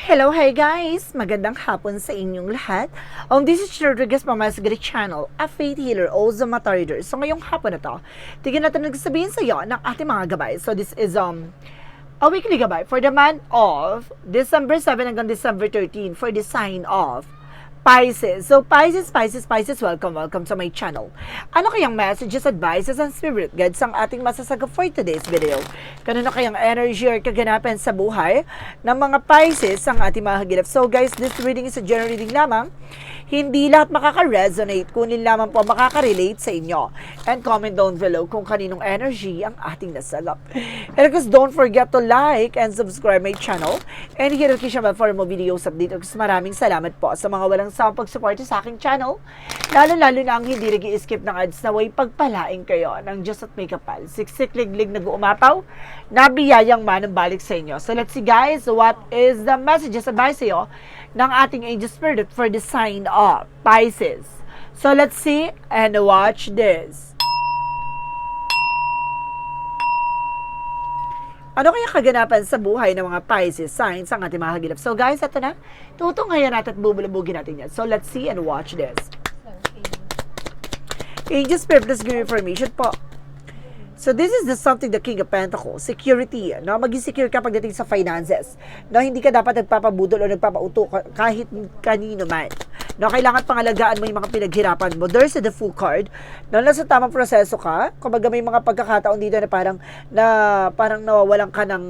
Hello, hi guys! Magandang hapon sa inyong lahat. This is Rodriguez Mamasgari Channel, a faith healer, also matter reader. So ngayong hapon na to, tignan natin nagsasabihin sa iyo ng ating mga gabay. So this is a weekly gabay for the month of December 7 hanggang December 13 for the sign of Pisces. So Pisces, welcome to my channel. Ano kayang messages, advices, and spirit guides ang ating masasagap for today's video? Kanino kayang energy or kaganapan sa buhay ng mga Pisces ang ating mga hagilap? So guys, this reading is a general reading lamang. Hindi lahat makaka-resonate, kunin lamang po makaka-relate sa inyo. And comment down below kung kaninong energy ang ating nasagap. And guys, don't forget to like and subscribe my channel. And hit notification bell for more videos update. Guys, maraming salamat po sa mga walang sawang pag-support sa aking channel. Lalo na ang hindi nag-i-skip ng ads na way pagpalaing kayo ng Diyos at may kapal. Siksik, liglig, nag-uumapaw, nabiyayang manang balik sa inyo. So let's see guys, what is the messages advice sa iyo ng ating angel spirit for the sign of Pisces. So let's see and watch this. Ano kaya kaganapan sa buhay ng mga Pisces signs ang ating mga hagilap? So guys, ito na. Tutunghayan natin at bubulubugin natin yan. So let's see and watch this. Angel Spirit, please give me information po. So this is something the King of Pentacles, security. No? Maging secure ka pagdating sa finances. No? Hindi ka dapat nagpapabudol o nagpapauto kahit kanino man. No, kailangan pangalagaan mo yung mga pinaghirapan mo. There's the full card. No, nasa tamang proseso ka. Kumbaga may mga pagkakataon dito na parang nawawalan ka ng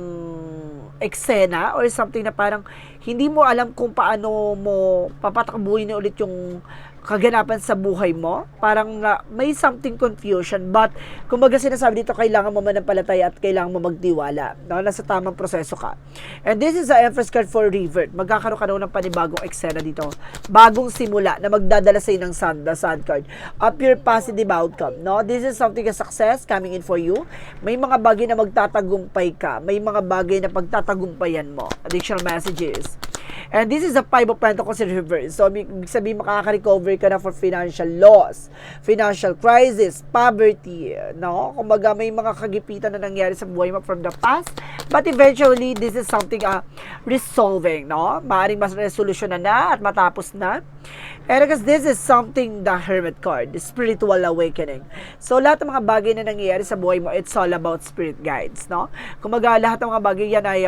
eksena or something na parang hindi mo alam kung paano mo papatakbuhin ulit yung kaganapan sa buhay mo. Parang may something confusion. But, kumbaga sinasabi dito, kailangan mo manampalataya at kailangan mo magtiwala. No? Nasa tamang proseso ka. And this is the Empress card for revert. Magkakaroon ka ng panibagong eksena dito. Bagong simula na magdadala sa ng sun, the sun card. A pure positive outcome. No? This is something a success coming in for you. May mga bagay na magtatagumpay ka. May mga bagay na pagtatagumpayan mo. Additional messages. And this is a Five of Pentacles in reverse. So, ibig sabihin makaka-recover ka na for financial loss, financial crisis, poverty, no? Kumbaga may mga kagipitan na nangyari sa buhay mo from the past, but eventually, this is something resolving, no? Maaring mas resolution na at matapos na. And because this is something the Hermit card, the spiritual awakening. So, lahat ng mga bagay na nangyayari sa buhay mo, it's all about spirit guides, no? Kumbaga, lahat ng mga bagay yan ay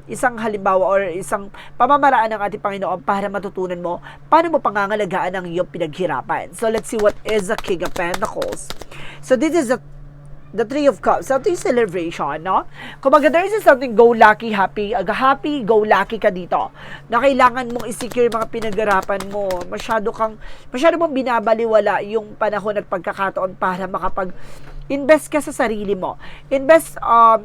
isang halimbawa or isang pamamaraan ng ating Panginoon para matutunan mo paano mo pangangalagaan ang iyong pinaghirapan. So, let's see what is the King of Pentacles. So, this is the Three of Cups. So, ito yung celebration, no? Kumbaga, there is something go-lucky, happy, go-lucky ka dito. Na kailangan mong i-secure mga pinaghirapan mo. Masyado mong binabaliwala yung panahon at pagkakataon para invest ka sa sarili mo. Invest how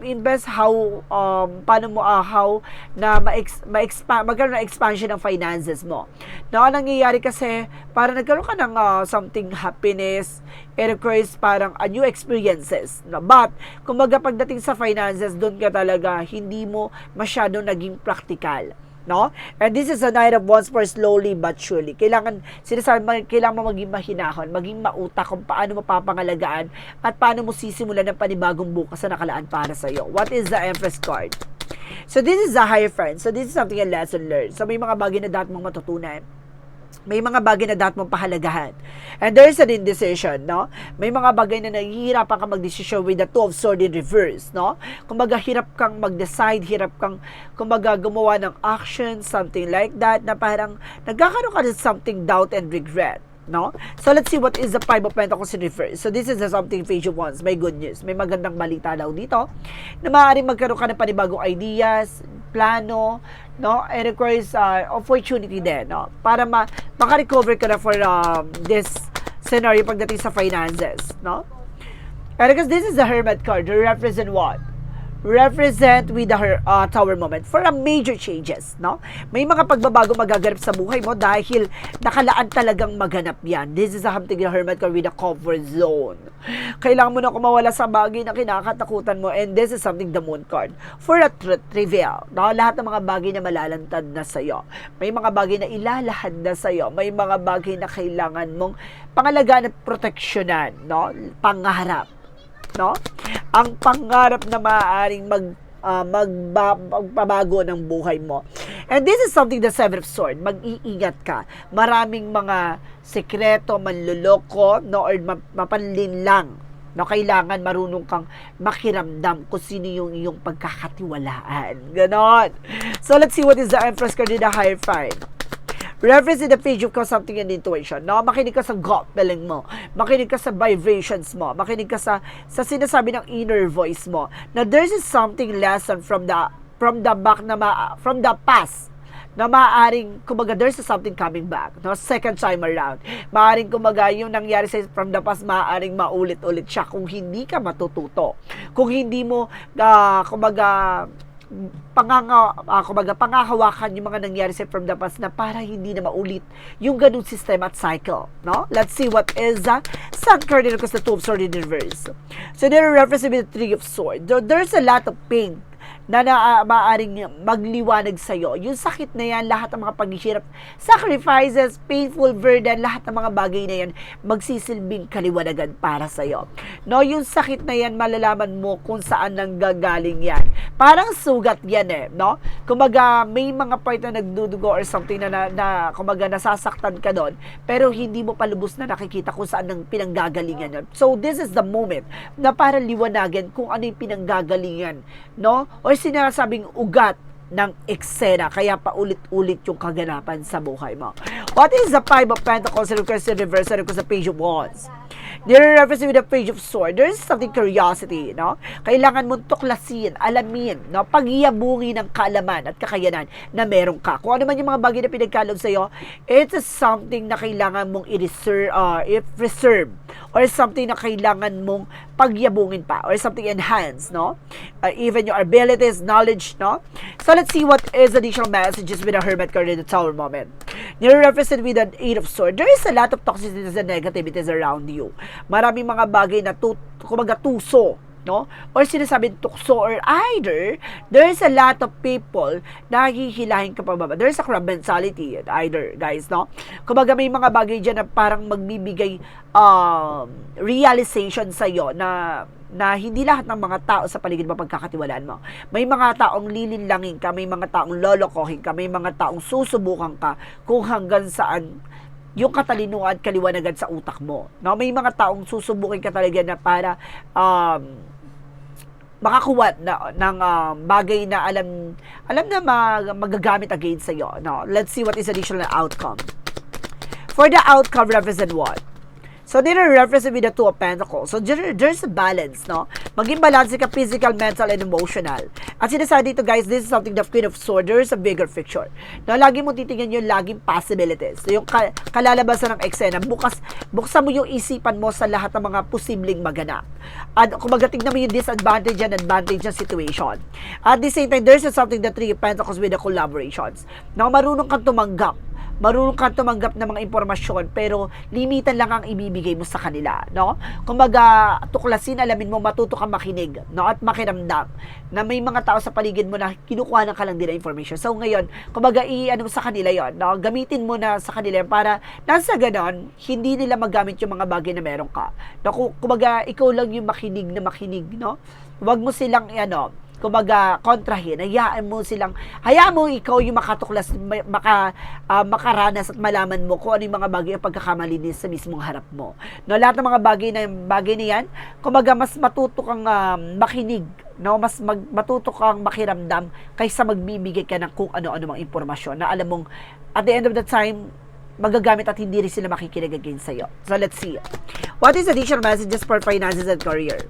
na magkaroon ng expansion ng finances mo. No, nangyayari kasi para nagkaroon ka ng something happiness, it requires parang new experiences. No? But, kumbaga pagdating sa finances, doon ka talaga hindi mo masyadong naging practical. No? And this is a Knight of Wands for slowly but surely. Kailangan mo maging mahinahon, maging mautak kung paano mo papangalagaan at paano mo sisimulan ng panibagong bukas na nakalaan para sa iyo. What is the Empress card? So this is a higher friend. So this is something a lesson learned. So may mga bagay na dapat mong matutunan. May mga bagay na dapat mong pahalagahan. And there is an indecision, no? May mga bagay na nahihirapan kang mag-decision with the Two of Swords in reverse, no? Kumbaga, hirap kang mag-decide, hirap kang, kumbaga, gumawa ng action, something like that, na parang nagkakaroon ka ng something doubt and regret. No? So, let's see what is the Five of Pentacles in reverse. So, this is something Page of Wands. May good news. May magandang balita daw dito na maaaring magkaroon ka ng panibagong ideas, plano, no? It requires opportunity din, no? Para maka-recover ka na for this scenario pagdating sa finances, no? And because this is the Hermit card, to represent what? Represent with the Tower moment for a major changes, no? May mga pagbabago magaganap sa buhay mo dahil nakalaan talagang maganap yan. This is something the Hermit card with a comfort zone. Kailangan mo na kumawala sa bagay na kinakatakutan mo, and this is something the Moon card for a trivial, no? Lahat ng mga bagay na malalantad na sa'yo. May mga bagay na ilalahad na sa'yo. May mga bagay na kailangan mong pangalagaan at proteksyonan, no? Pangarap, no? Ang pangarap na maaaring magpabago ng buhay mo. And this is something the Seven of Swords, mag-iingat ka. Maraming mga sekreto, manluloko, no, or mapanlin lang. No, kailangan marunong kang makiramdam kung sino yung iyong pagkakatiwalaan. Ganon. So, let's see what is the Empress card in the Hierophant. Reference in the page of something and intuition. No? Makinig ka sa gut feeling mo. Makinig ka sa vibrations mo. Makinig ka sa sinasabi ng inner voice mo. Now, there's something lesson from the past na maaaring, kumbaga, there's something coming back. No? Second time around. Maaaring, kumbaga, yung nangyari sa from the past, maaaring maulit-ulit siya kung hindi ka matututo. Kung hindi mo, kumbaga, pangahawakan yung mga nangyari sa from the past na para hindi na maulit yung ganung system at cycle. No? Let's see what is Sun Cardinal because the Two of Swords in reverse. So, there are references with the Three of Swords. There's a lot of pain na maaaring magliwanag sa'yo. Yung sakit na yan, lahat ng mga paghihirap, sacrifices, painful burden, lahat ng mga bagay na yan, magsisilbing kaliwanagan para sa'yo. No, yung sakit na yan, malalaman mo kung saan nanggagaling yan. Parang sugat yan no? Kumaga, may mga part na nagdudugo or something na kumaga, nasasaktan ka doon, pero hindi mo palubos na nakikita kung saan nang pinanggagalingan yan. So, this is the moment na para liwanagan kung ano yung pinanggagalingan, no? O sinasabing ugat ng eksena, kaya paulit-ulit yung kaganapan sa buhay mo. What is the Five of Pentacles in reverse and sa Page of Wands? Nire-reference with the Page of Swords. There is something curiosity, no? Kailangan mong tuklasin, alamin, no? Pagyabungin ng kaalaman at kakayanan na meron ka. Kung ano man yung mga bagay na pinagkaloob sa'yo, it's something na kailangan mong i-reserve or something na kailangan mong pagyabungin pa or something enhanced, no? Even your abilities, knowledge, no? So, let's see what is additional messages with the Hermit card in the Tower moment. Nire-reference with the Eight of Swords. There is a lot of toxicity and negativities around you. Maraming mga bagay na kumaga tuso, no? Or sinasabing tukso, or either there's a lot of people na hihilahin ka pababa. There's a crab mentality either, guys, no? Kumaga may mga bagay dyan na parang magbibigay realization sa'yo na hindi lahat ng mga tao sa paligid mo pagkakatiwalaan mo. May mga taong lilinlangin ka, may mga taong lolokohin ka, may mga taong susubukan ka kung hanggang saan yung katalinuhan at kaliwanagan sa utak mo. No? May mga taong susubukin ka talaga na para makakuha ng bagay na alam na magagamit against sa'yo. No? Let's see what is additional outcome. For the outcome, represent what? So, nire-reference with the Two of Pentacles. So, there's a balance, no? Maging balance ka physical, mental, and emotional. At sinasabi dito, guys, this is something the Queen of Swords. There's a bigger picture. No, lagi mo titingnan yung laging possibilities. So, yung kalalabasan ng eksena. Buksan mo yung isipan mo sa lahat ng mga posibleng maganap. At kung tignan mo yung disadvantage and advantage ng situation. At the same time, there's something the Three of Pentacles with the collaborations. No, marunong kang tumanggap ng mga impormasyon, pero limitan lang ang ibibigay mo sa kanila, no? Kumbaga, tuklasin, alamin mo, matuto kang makinig, no? At makiramdam na may mga tao sa paligid mo na kinukuha ka lang din ng information. So, ngayon, kumbaga, ano sa kanila yon, no? Gamitin mo na sa kanila para nasa ganon, hindi nila magamit yung mga bagay na meron ka. No? Kumbaga, ikaw lang yung makinig, no? Huwag mo silang, kumbaga, kontrahin, hayaan mo ikaw yung makatuklas, makaranas at malaman mo kung ano yung mga bagay ang pagkakamali din sa mismong harap mo. No, lahat ng mga bagay na yan, kumbaga, mas matuto kang makinig, no? Mas matuto kang makiramdam kaysa magbibigay ka ng kung ano-ano mga impormasyon na alam mong, at the end of the time, magagamit at hindi rin sila makikinig against sa'yo. So, let's see. What is additional messages for finances and career?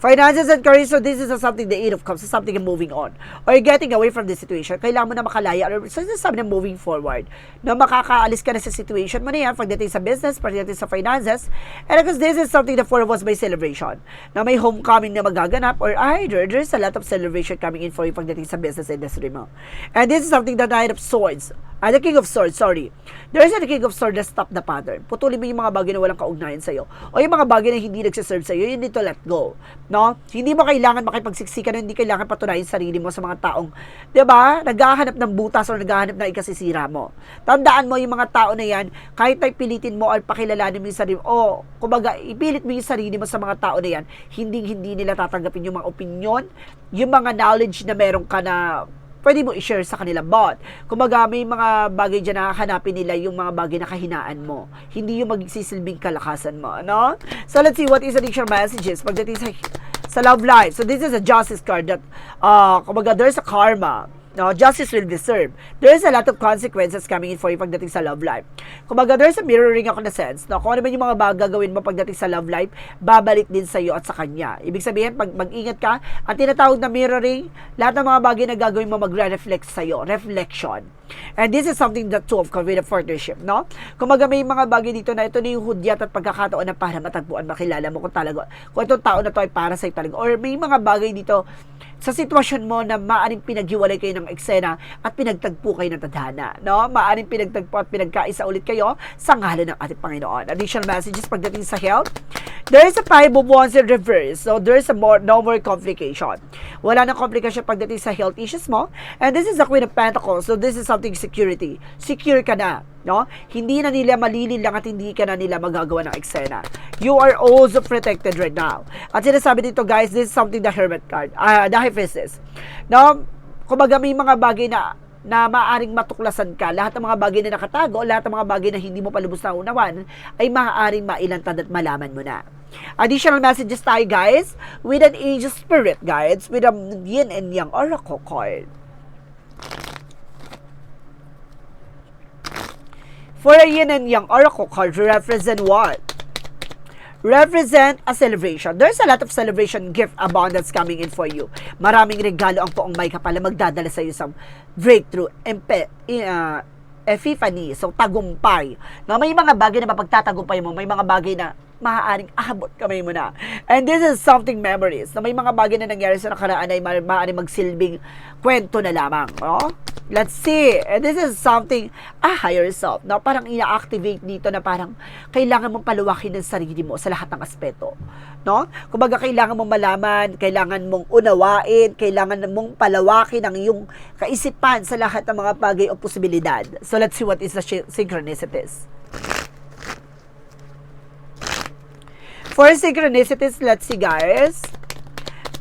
Finances and career, so this is something the Eight of Cups, something moving on. Or getting away from the situation. Kailangan mo na makalaya. Or so sabi na moving forward. Na makakaalis ka na sa situation mo na yan pagdating sa business, pagdating sa finances. And because this is something the Four of Wands by celebration. Na may homecoming na magaganap, or either there's a lot of celebration coming in for you pagdating sa business industry mo. And this is something the Nine of Swords. The King of Swords, sorry. There is a King of Swords na stop the pattern. Putulin mo yung mga bagay na walang kaugnayan sa'yo. O yung mga bagay na hindi nagsiserve sa'yo, you need to let go. No? Hindi mo kailangan makipagsiksikan, hindi kailangan patunayan sarili mo sa mga taong, di ba, naghahanap ng butas o naghahanap ng ikasisira mo. Tandaan mo yung mga tao na yan, kahit na pilitin mo or pakilalanin mo yung sarili mo, o kumbaga, ipilit mo yung sarili mo sa mga tao na yan, hindi nila tatanggapin yung mga opinion, yung mga knowledge na meron ka na pwede mo i-share sa kanila. But, kumbaga, may mga bagay dyan na hanapin nila yung mga bagay na kahinaan mo. Hindi yung magsisilbing kalakasan mo, no? So, let's see what is addiction messages pagdating sa love life. So, this is a justice card that, kumbaga, there's a karma. No, justice will be served. There is a lot of consequences coming in for you pagdating sa love life. Kumbaga, there's a mirroring ako na sense. No? Kung ano man yung mga gagawin mo pagdating sa love life, babalik din sa iyo at sa kanya. Ibig sabihin, mag-ingat ka. Ang tinatawag na mirroring, lahat ng mga bagay na gagawin mo magre-reflect sa iyo. Reflection. And this is something that two of with a partnership, no? Kumbaga, may mga bagay dito na ito na yung hudyat at pagkakataon na para matagpuan, makilala mo kung talaga, kung itong tao na to ay para sa'yo talaga. Or may mga bagay dito sa sitwasyon mo na maaaring pinaghiwalay kayo ng eksena at pinagtagpo kayo ng tadhana, no? Maaaring pinagtagpo at pinagkaisa ulit kayo sa ngalan ng ating Panginoon. Additional messages pagdating sa health. There is a 5 of Wands in reverse. So, there is no more complication. Wala nang komplikasyon pagdating sa health issues mo. And this is the Queen of Pentacles. So, this is something security. Secure ka na, no? Hindi na nila malilin lang at hindi ka na nila magagawa ng eksena. You are also protected right now. At sinasabi dito, guys, this is something the Hermit card. The High Priestess. No? Kumbaga, may mga bagay na maaaring matuklasan ka. Lahat ng mga bagay na nakatago, lahat ng mga bagay na hindi mo palubos na unawan, ay maaaring mailantad at malaman mo na. Additional messages tayo, guys, with an angel spirit guides, with a yin and yang oracle card. For a yin and yang oracle card, represent what? Represent a celebration. There's a lot of celebration, gift, abundance coming in for you. Maraming regalo ang poong may kapala magdadala sa iyo sa breakthrough, epiphany, so tagumpay. No, may mga bagay na mapagtatagumpay mo, may mga bagay na maaaring abot kamay mo na. And this is something memories. Na may mga bagay na nangyari sa nakaraan ay maaaring magsilbing kwento na lamang. No? Let's see. And this is something, a higher self. No? Parang ina-activate dito na parang kailangan mong paluwakin ng sarili mo sa lahat ng aspeto. No? Kumbaga, kailangan mong malaman, kailangan mong unawain, kailangan mong palawakin ang iyong kaisipan sa lahat ng mga bagay o posibilidad. So, let's see what is the synchronicities. For synchronicities, let's see, guys.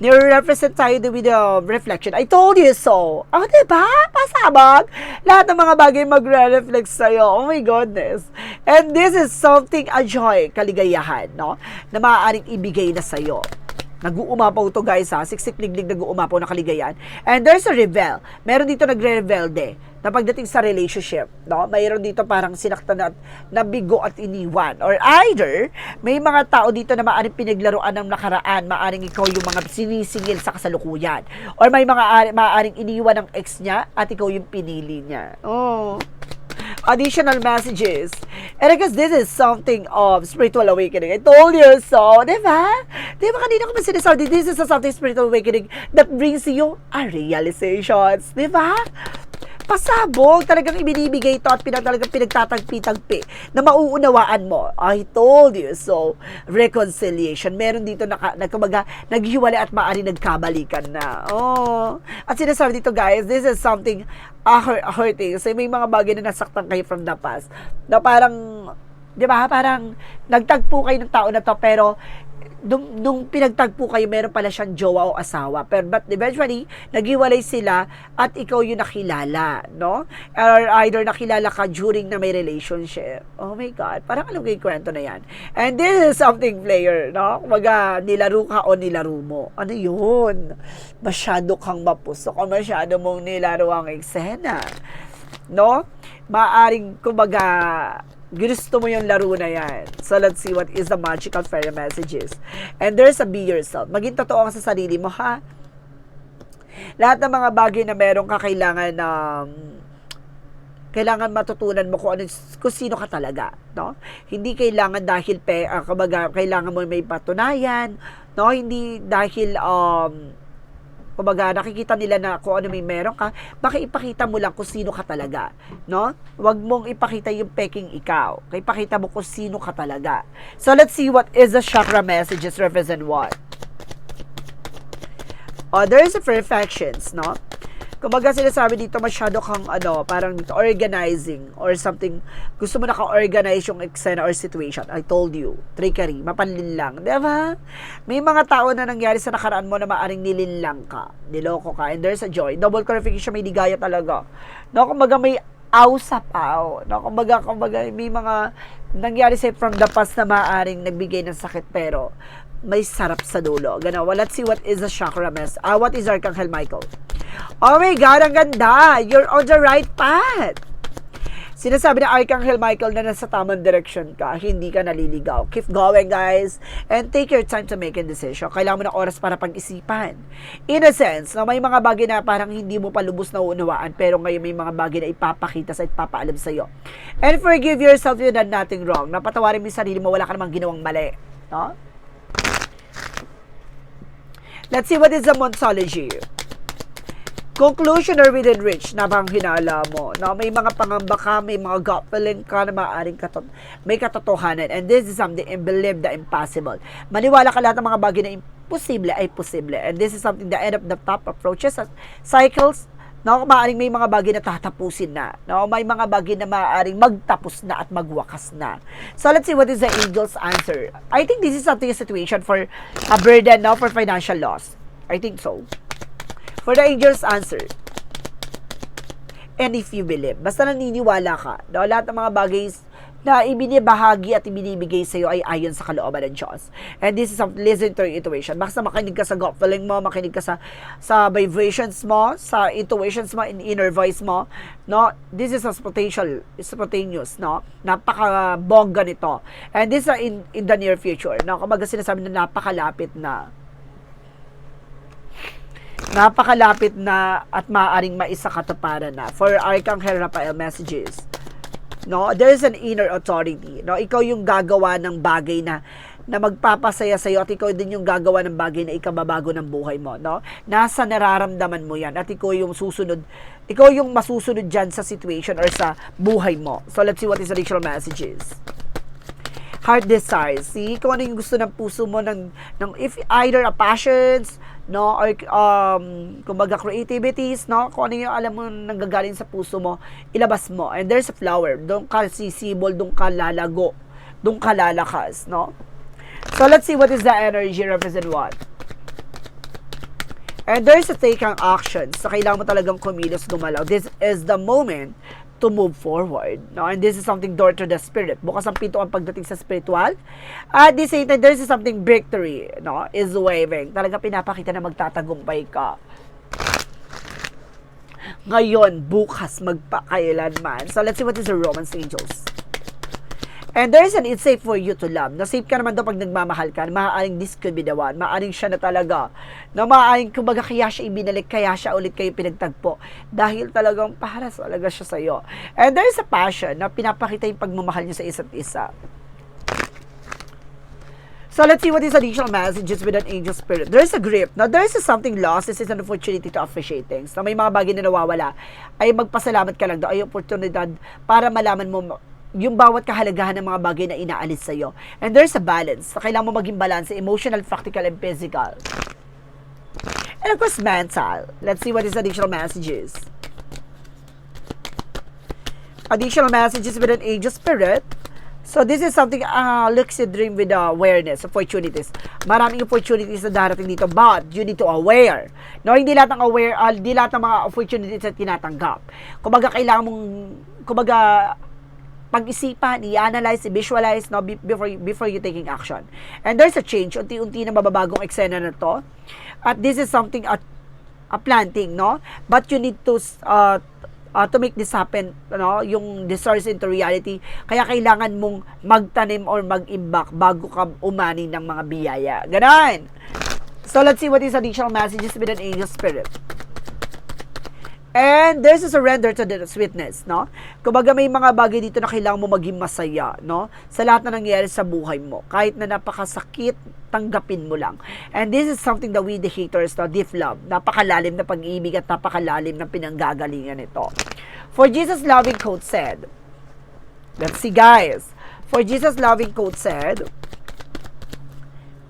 Nire-represent tayo with the reflection. I told you so. Oh, diba? Pasabag. Lahat ng mga bagay magre-reflect sa'yo. Oh my goodness. And this is something, a joy, kaligayahan, no? Na maaaring ibigay na sa'yo. Nag-uumapaw to, guys, ha? Siksik-liglig nag-uumapaw na kaligayahan. And there's a revel. Meron dito nagre-rebelde na pagdating sa relationship, no? Mayroon dito parang sinaktan at nabigo at iniwan. Or either, may mga tao dito na maaaring pinaglaruan ng nakaraan, maaaring ikaw yung mga sinisingil sa kasalukuyan. Or may mga maaaring iniwan ng ex niya at ikaw yung pinili niya. Oh. Additional messages. And I guess this is something of spiritual awakening. I told you so, di ba? Di ba kanina ko sinasabi, this is a something spiritual awakening that brings you a realizations. Di ba? Pasabog, talagang ibinibigay ito at talagang pinagtatagpi-tagpi na mauunawaan mo. I told you so. Reconciliation. Meron dito kumbaga, naghiwalay at maaari nagkabalikan na. Oh. At sinasabi dito, guys, this is something hurting. Kasi may mga bagay na nasaktan kayo from the past. Na parang, di ba, parang nagtagpo kayo ng tao na to, pero nung pinagtagpo kayo, meron pala siyang jowa o asawa. But eventually, naghiwalay sila at ikaw yung nakilala, no? Or either nakilala ka during na may relationship. Oh my God, parang alam ko yung kwento na yan. And this is something player, no? Kumaga, nilaro ka o nilaro mo. Ano yun? Masyado kang mapusok o masyado mong nilaro ang eksena. No? Maaring, kumbaga, gusto mo yung laro na yan. So, let's see what is the magical fairy messages. And there's a be yourself. Maging totoo ka sa sarili mo, ha? Lahat ng mga bagay na meron ka, kailangan matutunan mo kung sino ka talaga, no? Hindi kailangan dahil kailangan mo may patunayan, no? Hindi dahil Kumbaga, nakikita nila na kung ano may meron ka, baka ipakita mo lang kung sino ka talaga, no? Huwag mong ipakita yung peking ikaw. Kaya ipakita mo kung sino ka talaga. So, let's see what is the chakra messages represent what. There is a perfections, no? Kumbaga sinasabi dito, masyado kang parang dito, organizing or something. Gusto mo naka-organize yung eksena or situation. I told you, trickery, mapanlin lang. Diba? May mga tao na nangyari sa nakaraan mo na maaring nilinlang ka, niloko ka, and there's a joy. Double clarification, may ligaya talaga. No, kumbaga may aw-sapaw. No, kumbaga may mga nangyari sa'yo from the past na maaring nagbigay ng sakit pero may sarap sa dulo. Gano. Well, let's see what is the chakra mess. What is Archangel Michael? Oh my God, ang ganda! You're on the right path! Sinasabi na Archangel Michael na nasa tamang direction ka, hindi ka naliligaw. Keep going, guys. And take your time to make a decision. Kailangan mo ng oras para pag-isipan. In a sense, na may mga bagay na parang hindi mo pa lubos na uunawaan, pero ngayon may mga bagay na ipapakita sa ipapaalam sa'yo. And forgive yourself, you done nothing wrong. Napatawarin mo yung sarili mo, wala ka namang ginawang mali. No? Let's see what is the Monsology. Conclusion or within reach na bang hinala mo. No? May mga pangamba ka, may mga gut feeling ka na maaaring may katotohanan. And this is something and believe the impossible. Maniwala ka lahat ng mga bagay na imposible ay posible. And this is something the end of the top approaches cycles. No, maaaring may mga bagay na tatapusin na. No, may mga bagay na maaaring magtapos na at magwakas na. So let's see what is the angel's answer. I think this is something a situation for a burden now for financial loss. I think so. For the angel's answer. And if you believe, basta naniniwala ka, no, lahat ng mga bagay na ibinibahagi at ibinibigay sa iyo ay ayon sa kalooban ng Diyos. And this is something, listen to your intuition. Basta makinig ka sa gut feeling mo, makinig ka sa vibrations mo, sa intuitions mo, in inner voice mo, no? This is a spontaneous, no? Napaka-bongga nito. And this is in the near future, no? Kumbaga sinasabi na napakalapit na at maaaring maisakatuparan na. For Archangel Raphael messages, no, there is an inner authority. No, ikaw yung gagawa ng bagay na magpapasaya sa iyo at ikaw din yung gagawa ng bagay na ikababago ng buhay mo, no? Nasa nararamdaman mo 'yan at ikaw yung masusunod diyan sa situation or sa buhay mo. So let's see what is the additional messages. Heart desires. See, kung ano yung gusto ng puso mo ng if either a passions, no, or kumbaga creativities, no, kung ano yung alam mo nanggagaling sa puso mo, ilabas mo. And there's a flower, doon ka sisibol, doon ka lalago, doon ka lalakas, no. So let's see what is the energy represent what. And there's a take ang actions. So kailangan mo talagang kumilos, gumalaw. This is the moment to move forward, no? And this is something door to the spirit. Bukas ang pinto ang pagdating sa spiritual. At the same time, there's something victory, no? Is waving. Talaga pinapakita na magtatagumpay ka. Ngayon, bukas, magpakailanman. So let's see what is the Romance Angels. And there is an it's safe for you to love. Na safe ka naman daw pag nagmamahal ka. Maaaring this could be the one. Maaaring siya na talaga. Na maaaring kumbaga kaya siya ibinalik, kaya siya ulit kayo pinagtagpo. Dahil talagang para talaga siya sa'yo. And there is a passion na pinapakita yung pagmamahal niya sa isa't isa. So let's see what is additional messages with an angel spirit. There is a grip. Now there is something lost. This is an opportunity to appreciate things. Na may mga bagay na nawawala. Ay magpasalamat ka lang daw. Ay oportunidad para malaman mo yung bawat kahalagahan ng mga bagay na inaalis sa'yo. And there's a balance. So, kailangan mo maging balance, emotional, practical, and physical. And of course, mental. Let's see what is additional messages. Additional messages with an angel spirit. So, this is something, lucid dream with awareness, opportunities. Maraming opportunities na darating dito, but you need to aware. No, hindi lahat ng aware, hindi lahat ng mga opportunities na tinatanggap. Kumbaga, kailangan mong, pag-isipan, i-analyze, i-visualize, no, before you taking action. And there's a change, unti-unti na mababagong eksena na to. At this is something, a planting, no? But you need to make this happen, no? Yung desires into reality. Kaya kailangan mong magtanim or mag-imbak bago ka umani ng mga biyaya. Ganon! So let's see what is additional messages with an angel spirit. And there's a surrender to the sweetness, no? Kumbaga may mga bagay dito na kailangan mo maging masaya, no? Sa lahat na nangyayari sa buhay mo. Kahit na napakasakit, tanggapin mo lang. And this is something that we the haters, no? Deep love. Napakalalim na pag-ibig at napakalalim na pinanggagalingan ito. For Jesus' loving quote said, let's see guys. For Jesus' loving quote said,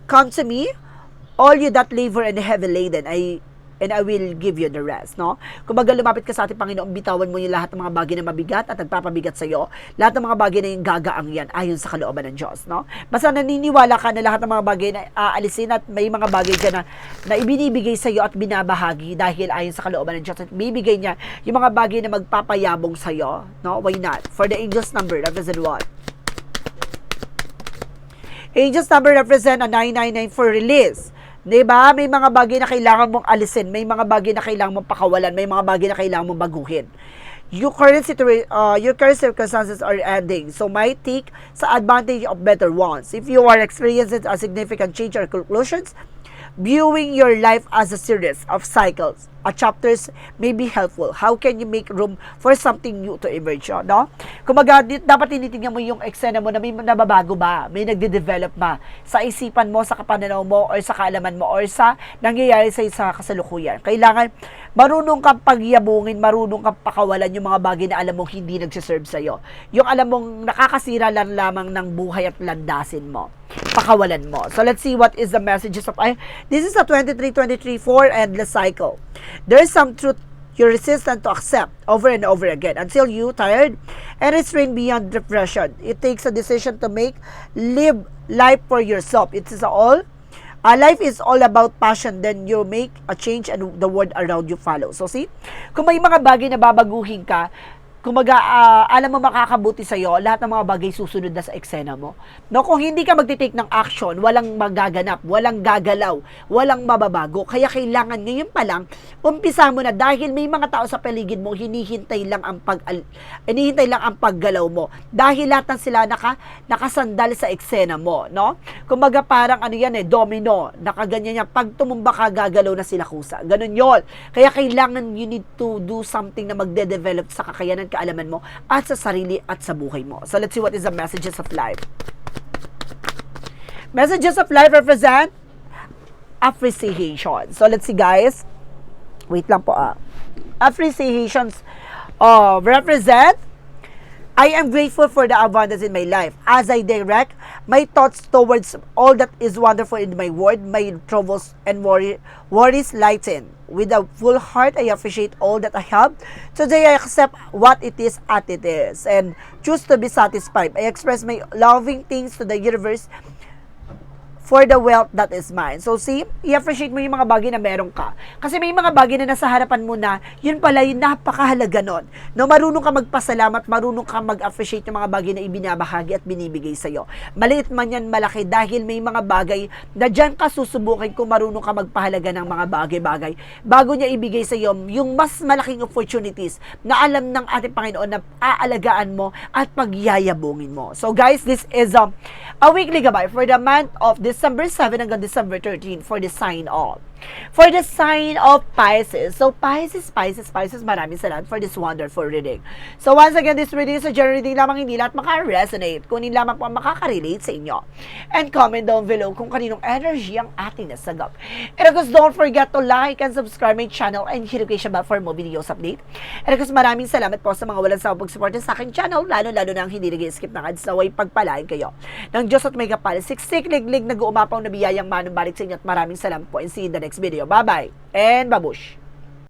"Come to me, all you that labor and heavy laden, and I will give you the rest," no? Kumbaga lumapit ka sa ating Panginoon, bitawan mo yung lahat ng mga bagay na mabigat at nagpapabigat sa iyo. Lahat ng mga bagay na yung gagaang yan ayon sa kalooban ng Diyos, no? Basta naniniwala ka na lahat ng mga bagay na aalisin at may mga bagay dyan na ibinibigay sa iyo at binabahagi dahil ayon sa kalooban ng Diyos at bibigay niya yung mga bagay na magpapayabong sa iyo, no? Why not? For the angels number represent what? Angels number represent a 999 for release. Diba? May mga bagay na kailangan mong alisin, may mga bagay na kailangan mong pakawalan, may mga bagay na kailangan mong baguhin. Your current circumstances are ending, so might take sa advantage of better ones. If you are experiencing a significant change or conclusions, viewing your life as a series of cycles, chapters may be helpful. How can you make room for something new to emerge, no? Kumaga, dapat tinitingnan mo yung eksena mo na may nababago ba, may nagde-develop ba sa isipan mo, sa kapananaw mo, or sa kaalaman mo, or sa nangyayari sa kasalukuyan. Kailangan marunong kang pagyabungin, marunong kang pakawalan yung mga bagay na alam mong hindi nagsiserve sa'yo. Yung alam mong nakakasira lang lamang ng buhay at landasin mo. Pakawalan mo. So let's see what is the messages of this is a 23-23-4 endless cycle. There is some truth you're resistant to accept over and over again until you tired and restrained beyond depression. It takes a decision to make, live life for yourself. It is all. Life is all about passion. Then you make a change and the world around you follow. So see, kung may mga bagay na babaguhin ka, kumaga, alam mo makakabuti sa'yo, lahat ng mga bagay susunod na sa eksena mo. No, kung hindi ka magtitake ng action, walang magaganap, walang gagalaw, walang mababago. Kaya kailangan ngayon pa lang, umpisa mo na dahil may mga tao sa paligid mo, hinihintay lang ang paggalaw mo. Dahil lahat ng sila nakasandal sa eksena mo, no? Kumbaga parang ano yan domino, nakaganyan yan. Pag tumumba ka, gagalaw na sila kusa. Ganun yun. Kaya kailangan you need to do something na magde-develop sa kakayanan, kaalaman mo at sa sarili at sa buhay mo. So let's see what is the messages of life. Messages of life represent appreciation. So let's see guys. Wait lang po Appreciations represent I am grateful for the abundance in my life. As I direct my thoughts towards all that is wonderful in my world, my troubles and worries lighten. With a full heart, I appreciate all that I have. Today, I accept what it is at it is and choose to be satisfied. I express my loving things to the universe for the wealth that is mine. So see, i-appreciate mo yung mga bagay na meron ka. Kasi may mga bagay na nasa harapan mo na, yun pala yung napakahalaga nun. No, marunong ka magpasalamat, marunong ka mag-appreciate yung mga bagay na ibinabahagi at binibigay sa'yo. Maliit man yan, malaki, dahil may mga bagay na dyan ka susubukin kung marunong ka magpahalaga ng mga bagay-bagay. Bago niya ibigay sa'yo yung mas malaking opportunities na alam ng ating Panginoon na aalagaan mo at pagyayabungin mo. So guys, this is a weekly gabay for the month of December 7 hanggang December 13 for the sign of. For the sign of Pisces. So Pisces, maraming salamat for this wonderful reading. So once again, this reading is a general reading lamang, hindi lahat maka-resonate. Kunin lamang po ang makaka-relate sa inyo. And comment down below kung kaninong energy ang ating nasagap. And of course, don't forget to like and subscribe my channel and hit notification bell for more videos update. And of course, maraming salamat po sa mga walang sawang pag-support sa aking channel, lalo-lalo na ang hindi nag-skip ng ads, naway pagpalain kayo ng Diyos at may kapal, siksik, liglig, nag-uumapaw na biyayang manumbalik sa inyo at maraming salamat po and see you in the next video. Bye-bye and babush!